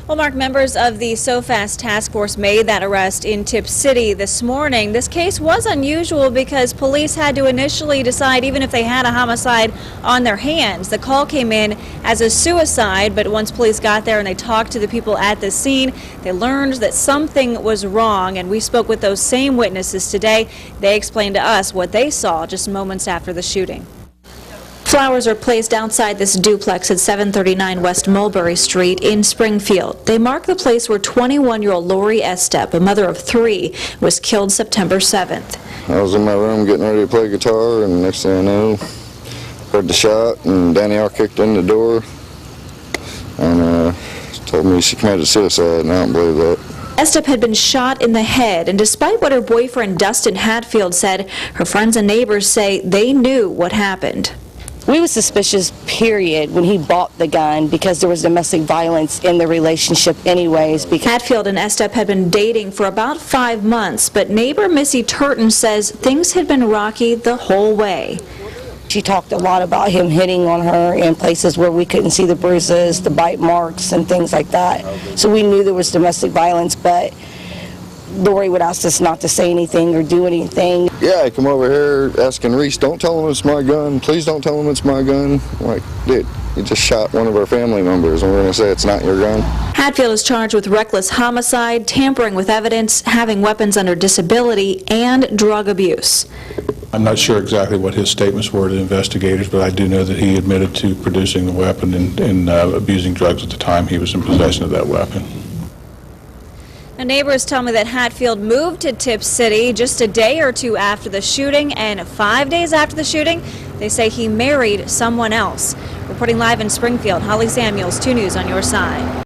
Well, Mark, members of the SoFast task force made that arrest in Tipp City this morning. This case was unusual because police had to initially decide even if they had a homicide on their hands. The call came in as a suicide, but once police got there and they talked to the people at the scene, they learned that something was wrong, and we spoke with those same witnesses today. They explained to us what they saw just moments after the shooting. Flowers are placed outside this duplex at 739 West Mulberry Street in Springfield. They mark the place where 21-year-old Lori Estep, a mother of 3, was killed September 7th. I was in my room getting ready to play guitar, and next thing I know, heard the shot, and Danielle kicked in the door and told me she committed suicide, and I don't believe that. Estep had been shot in the head, and despite what her boyfriend Dustin Hatfield said, her friends and neighbors say they knew what happened. We were suspicious, period, when he bought the gun because there was domestic violence in the relationship anyways. Hatfield and Estep had been dating for about 5 months, but neighbor Missy Turton says things had been rocky the whole way. She talked a lot about him hitting on her in places where we couldn't see the bruises, the bite marks, and things like that. So we knew there was domestic violence, but Lori would ask us not to say anything or do anything. Yeah, I come over here asking Reese, don't tell him it's my gun. Please don't tell him it's my gun. I'm like, dude, you just shot one of our family members and we're going to say it's not your gun. Hatfield is charged with reckless homicide, tampering with evidence, having weapons under disability, and drug abuse. I'm not sure exactly what his statements were to investigators, but I do know that he admitted to producing the weapon and abusing drugs at the time he was in possession of that weapon. Now, neighbors tell me that Hatfield moved to Tipp City just a day or two after the shooting, and 5 days after the shooting, they say he married someone else. Reporting live in Springfield, Holly Samuels, 2 News on your side.